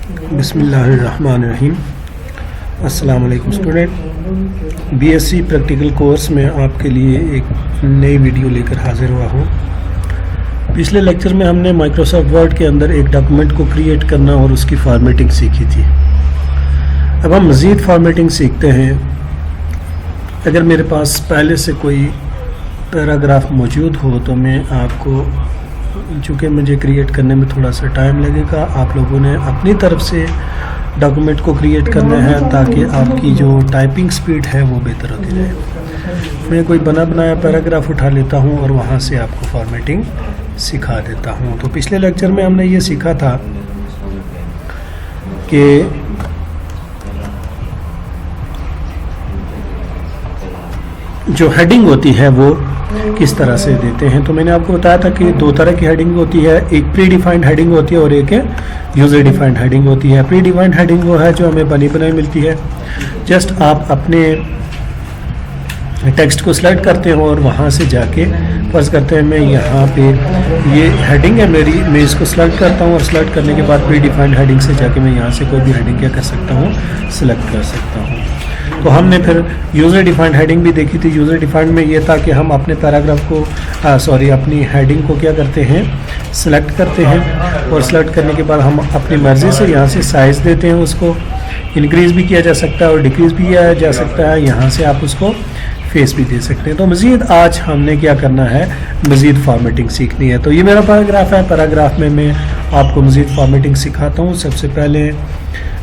बिस्मिल्लाहिर्रहमानिर्रहीम। अस्सलाम वालेकुम स्टूडेंट। बीएससी प्रैक्टिकल कोर्स में आपके लिए एक नई वीडियो लेकर हाजिर हुआ हूँ। पिछले लेक्चर में हमने माइक्रोसॉफ्ट वर्ड के अंदर एक डॉक्यूमेंट को क्रिएट करना और उसकी फॉर्मेटिंग सीखी थी। अब हम मज़ीद फॉर्मेटिंग सीखते हैं। अगर मेरे पास पहले से कोई पैराग्राफ मौजूद हो तो मैं आपको, चूँकि मुझे क्रिएट करने में थोड़ा सा टाइम लगेगा, आप लोगों ने अपनी तरफ से डॉक्यूमेंट को क्रिएट करना है ताकि आपकी जो टाइपिंग स्पीड है वो बेहतर होती रहे। मैं कोई बना बनाया पैराग्राफ उठा लेता हूँ और वहाँ से आपको फॉर्मेटिंग सिखा देता हूँ। तो पिछले लेक्चर में हमने ये सीखा था कि जो हेडिंग होती है वो किस तरह से देते हैं। तो मैंने आपको बताया था कि दो तरह की हेडिंग होती है, एक प्री डिफाइंड हेडिंग होती है और एक यूजर डिफाइंड हेडिंग होती है। प्री डिफाइंड हेडिंग वो है जो हमें बनी बनाई मिलती है। जस्ट आप अपने टेक्स्ट को सिलेक्ट करते हो और वहाँ से जाके फर्ज करते हैं मैं यहाँ पे ये हेडिंग है मेरी, मैं इसको सिलेक्ट करता हूँ और सिलेक्ट करने के बाद प्री डिफाइंड हेडिंग से जाके मैं यहाँ से कोई भी हेडिंग क्या कर सकता हूँ, सिलेक्ट कर सकता हूँ। तो हमने फिर यूज़र डिफाइंड हेडिंग भी देखी थी। यूज़र डिफाइंड में ये था कि हम अपने पैराग्राफ को अपनी हेडिंग को क्या करते हैं, सिलेक्ट करते हैं और सिलेक्ट करने के बाद हम अपनी मर्ज़ी से यहाँ से साइज़ देते हैं, उसको इंक्रीज़ भी किया जा सकता है और डिक्रीज़ भी किया जा सकता है। यहाँ से आप उसको फेस भी दे सकते हैं। तो मज़ीद आज हमने क्या करना है, मज़ीद फॉर्मेटिंग सीखनी है। तो ये मेरा पैराग्राफ है। पैराग्राफ में मैं आपको मज़ीद फॉर्मेटिंग सिखाता हूँ। सबसे पहले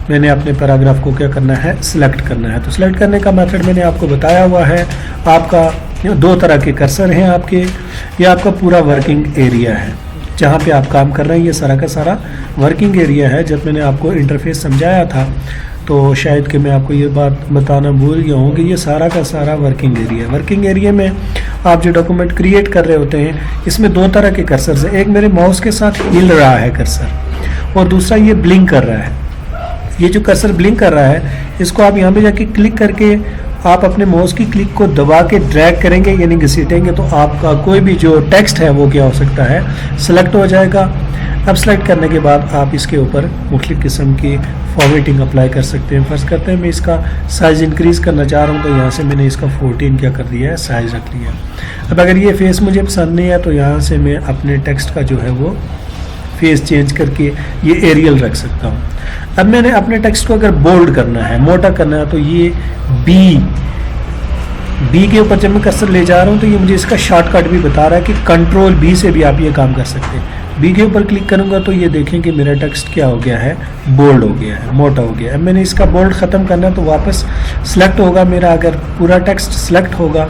मैंने अपने पैराग्राफ को क्या करना है, सिलेक्ट करना है। तो सिलेक्ट करने का मेथड मैंने आपको बताया हुआ है। आपका दो तरह के कर्सर हैं आपके, ये आपका पूरा वर्किंग एरिया है जहाँ पे आप काम कर रहे हैं। ये सारा का सारा वर्किंग एरिया है। जब मैंने आपको इंटरफेस समझाया था तो शायद कि मैं आपको ये बात बताना भूल गया हूँ कि ये सारा का सारा वर्किंग एरिया है। वर्किंग एरिया में आप जो डॉक्यूमेंट क्रिएट कर रहे होते हैं, इसमें दो तरह के कर्सर हैं। एक मेरे माउस के साथ हिल रहा है कर्सर और दूसरा ये ब्लिंक कर रहा है। ये जो कर्सर ब्लिंक कर रहा है, इसको आप यहाँ पे जाके क्लिक करके आप अपने माउस की क्लिक को दबा के ड्रैग करेंगे यानी घसीटेंगे तो आपका कोई भी जो टेक्स्ट है वो क्या हो सकता है, सिलेक्ट हो जाएगा। अब सिलेक्ट करने के बाद आप इसके ऊपर मुख्तलिफ किस्म की फॉर्मेटिंग अप्लाई कर सकते हैं। फर्स्ट करते हैं मैं इसका साइज़ इंक्रीज़ करना चाह रहा हूँ तो यहाँ से मैंने इसका 14 क्या कर दिया है, साइज़ रख लिया। अब अगर ये फेस मुझे पसंद नहीं है तो यहाँ से मैं अपने टेक्स्ट का जो है वो फेस चेंज करके ये एरियल रख सकता हूँ। अब मैंने अपने टेक्स्ट को अगर बोल्ड करना है, मोटा करना है, तो ये बी के ऊपर जब मैं कर्सर ले जा रहा हूँ तो ये मुझे इसका शॉर्टकट भी बता रहा है कि कंट्रोल बी से भी आप ये काम कर सकते हैं। बी के ऊपर क्लिक करूँगा तो ये देखें कि मेरा टेक्स्ट क्या हो गया है, बोल्ड हो गया है, मोटा हो गया है। अब मैंने इसका बोल्ड ख़त्म करना है तो वापस सिलेक्ट होगा मेरा। अगर पूरा टेक्स्ट सिलेक्ट होगा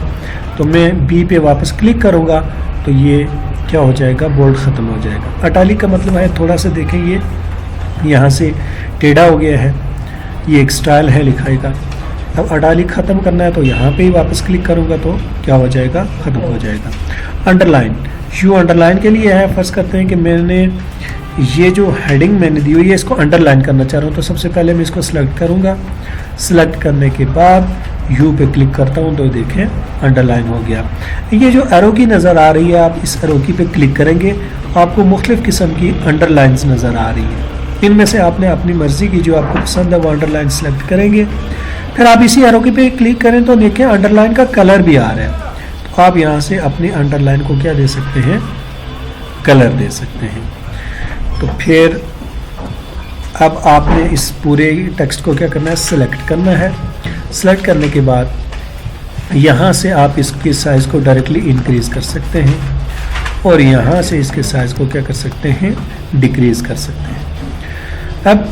तो मैं बी पे वापस क्लिक करूँगा तो ये क्या हो जाएगा, बोल्ड ख़त्म हो जाएगा। अटालिक का मतलब है, थोड़ा सा देखें ये यहाँ से टेढ़ा हो गया है, ये एक स्टाइल है लिखाई का। अब अटालिक ख़त्म करना है तो यहाँ पे ही वापस क्लिक करूँगा तो क्या हो जाएगा, ख़त्म हो जाएगा। अंडरलाइन, यू अंडरलाइन के लिए है। फर्स्ट करते हैं कि मैंने ये जो हेडिंग मैंने दी हुई है इसको अंडरलाइन करना चाह रहा हूँ तो सबसे पहले मैं इसको सिलेक्ट करूँगा। सिलेक्ट करने के बाद यू पे क्लिक करता हूँ तो देखें अंडरलाइन हो गया। ये जो एरो की नज़र आ रही है, आप इस एरो की पे क्लिक करेंगे आपको मुख्तलिफ किस्म की अंडरलाइंस नज़र आ रही है। इनमें से आपने अपनी मर्ज़ी की जो आपको पसंद है वो अंडरलाइन सेलेक्ट करेंगे। फिर आप इसी एरो की पे क्लिक करें तो देखें अंडरलाइन का कलर भी आ रहा है। तो आप यहाँ से अपनी अंडरलाइन को क्या दे सकते हैं, कलर दे सकते हैं। तो फिर अब आपने इस पूरे टेक्स्ट को क्या करना है, सिलेक्ट करना है। सिलेक्ट करने के बाद यहाँ से आप इसके साइज़ को डायरेक्टली इंक्रीज़ कर सकते हैं और यहाँ से इसके साइज़ को क्या कर सकते हैं, डिक्रीज़ कर सकते हैं। अब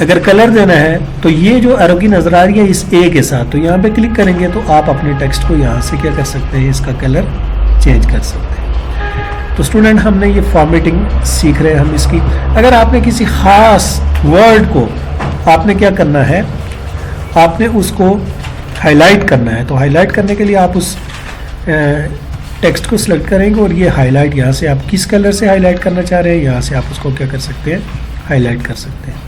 अगर कलर देना है तो ये जो एरो की नज़र आ रही है इस ए के साथ, तो यहाँ पे क्लिक करेंगे तो आप अपने टेक्स्ट को यहाँ से क्या कर सकते हैं, इसका कलर चेंज कर सकते हैं। तो स्टूडेंट हमने ये फॉर्मेटिंग सीख रहे हैं हम इसकी। अगर आपने किसी ख़ास वर्ड को आपने क्या करना है, आपने उसको हाईलाइट करना है तो हाईलाइट करने के लिए आप उस टेक्स्ट को सिलेक्ट करेंगे और ये हाईलाइट यहाँ से आप किस कलर से हाईलाइट करना चाह रहे हैं, यहाँ से आप उसको क्या कर सकते हैं, हाईलाइट कर सकते हैं।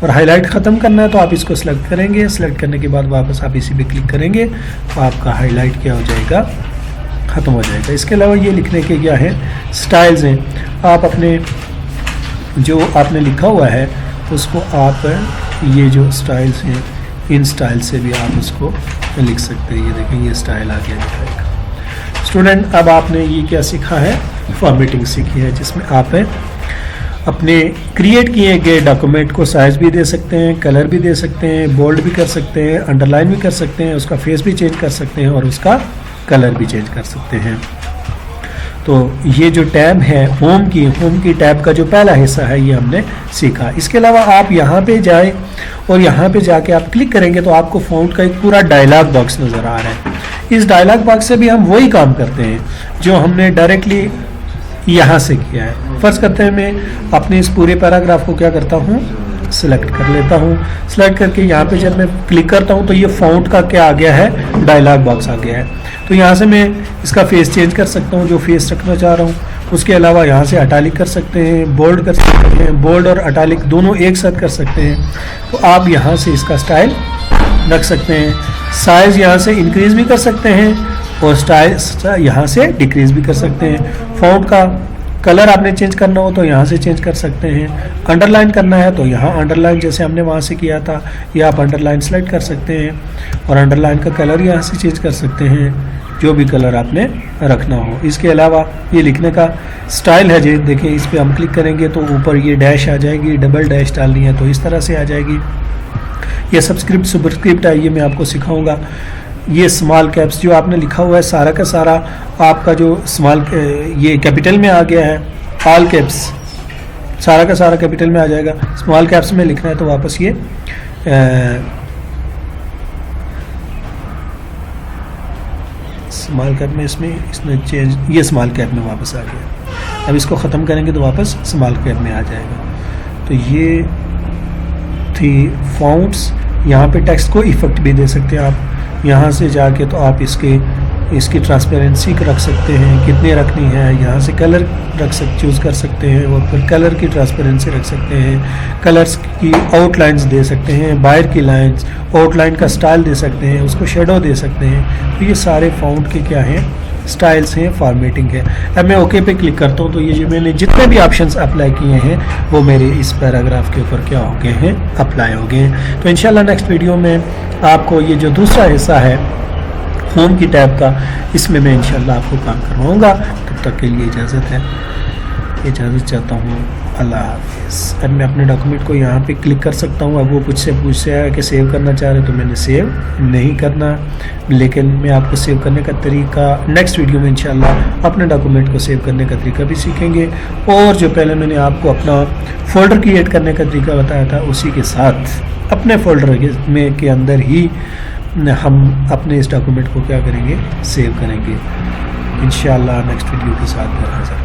और हाईलाइट ख़त्म करना है तो आप इसको सिलेक्ट करेंगे। सिलेक्ट करने के बाद वापस आप इसी पे क्लिक करेंगे तो आपका हाईलाइट क्या हो जाएगा, ख़त्म हो जाएगा। इसके अलावा ये लिखने के क्या है, स्टाइल्स हैं। आप अपने जो आपने लिखा हुआ है उसको आप ये जो स्टाइल्स हैं इन स्टाइल से भी आप उसको लिख सकते हैं। ये देखें ये स्टाइल आ गया। स्टूडेंट अब आपने ये क्या सीखा है, फॉर्मेटिंग सीखी है, जिसमें आप अपने क्रिएट किए गए डॉक्यूमेंट को साइज भी दे सकते हैं, कलर भी दे सकते हैं, बोल्ड भी कर सकते हैं, अंडरलाइन भी कर सकते हैं, उसका फेस भी चेंज कर सकते हैं और उसका कलर भी चेंज कर सकते हैं। तो ये जो टैब है होम की टैब का जो पहला हिस्सा है ये हमने सीखा। इसके अलावा आप यहाँ पे जाएं और यहाँ पे जाके आप क्लिक करेंगे तो आपको फ़ॉन्ट का एक पूरा डायलॉग बॉक्स नज़र आ रहा है। इस डायलॉग बॉक्स से भी हम वही काम करते हैं जो हमने डायरेक्टली यहाँ से किया है। फर्ज करते हैं मैं अपने इस पूरे पैराग्राफ को क्या करता हूँ, सिलेक्ट कर लेता हूँ। सिलेक्ट करके यहाँ पे जब मैं क्लिक करता हूँ तो ये फ़ॉन्ट का क्या आ गया है, डायलॉग बॉक्स आ गया है। तो यहाँ से मैं इसका फेस चेंज कर सकता हूँ, जो फेस रखना चाह रहा हूँ। उसके अलावा यहाँ से अटालिक कर सकते हैं, बोल्ड कर सकते हैं, बोल्ड और अटालिक दोनों एक साथ कर सकते हैं। तो आप यहाँ से इसका स्टाइल रख सकते हैं। साइज़ यहाँ से इंक्रीज़ भी कर सकते हैं और स्टाइल यहाँ से डिक्रीज़ भी कर सकते हैं। फ़ॉन्ट का कलर आपने चेंज करना हो तो यहाँ से चेंज कर सकते हैं। अंडरलाइन करना है तो यहाँ अंडरलाइन जैसे हमने वहाँ से किया था ये आप अंडरलाइन सेलेक्ट कर सकते हैं और अंडरलाइन का कलर यहाँ से चेंज कर सकते हैं, जो भी कलर आपने रखना हो। इसके अलावा ये लिखने का स्टाइल है जी, देखिए इस पर हम क्लिक करेंगे तो ऊपर ये डैश आ जाएगी, डबल डैश डालनी है तो इस तरह से आ जाएगी। ये सबस्क्रिप्ट सुपरस्क्रिप्ट है, ये मैं आपको सिखाऊंगा। ये स्मॉल कैप्स जो आपने लिखा हुआ है सारा का सारा आपका जो स्मॉल ये कैपिटल में आ गया है, ऑल कैप्स सारा का सारा कैपिटल में आ जाएगा। स्मॉल कैप्स में लिखना है तो वापस ये स्मॉल कैप में इसने चेंज, ये स्मॉल कैप में वापस आ गया। अब इसको ख़त्म करेंगे तो वापस स्मॉल कैप में आ जाएगा। तो ये थी फ़ॉन्ट्स। यहाँ पे टेक्स्ट को इफ़ेक्ट भी दे सकते हैं आप। यहाँ से जाके तो आप इसकी ट्रांसपेरेंसी रख सकते हैं, कितने रखनी है। यहाँ से कलर चूज़ कर सकते हैं और फिर कलर की ट्रांसपेरेंसी रख सकते हैं। कलर्स की आउटलाइंस दे सकते हैं, बाहर की लाइंस, आउटलाइन का स्टाइल दे सकते हैं, उसको शेडो दे सकते हैं। तो ये सारे फ़ॉन्ट के क्या हैं, स्टाइल्स हैं, फॉर्मेटिंग है। अब मैं ओके पे क्लिक करता हूँ तो ये जो मैंने जितने भी ऑप्शंस अप्लाई किए हैं वो मेरे इस पैराग्राफ के ऊपर क्या हो गए हैं, अप्लाई हो गए हैं। तो इंशाल्लाह नेक्स्ट वीडियो में आपको ये जो दूसरा हिस्सा है होम की टैब का, इसमें मैं इंशाल्लाह आपको काम करवाऊँगा। तब तक के लिए इजाज़त चाहता हूँ। अल्लाह हाफ़िज़। अब मैं अपने डॉक्यूमेंट को यहाँ पे क्लिक कर सकता हूँ। अब वो पूछ से आया कि सेव करना चाह रहे तो मैंने सेव नहीं करना, लेकिन मैं आपको सेव करने का तरीका नेक्स्ट वीडियो में इंशाल्लाह अपने डॉक्यूमेंट को सेव करने का तरीका भी सीखेंगे। और जो पहले मैंने आपको अपना फ़ोल्डर क्रिएट करने का तरीका बताया था उसी के साथ अपने फ़ोल्डर के अंदर ही हम अपने इस डॉक्यूमेंट को क्या करेंगे, सेव करेंगे। इंशाल्लाह नेक्स्ट वीडियो के साथ फिर हाज़िर।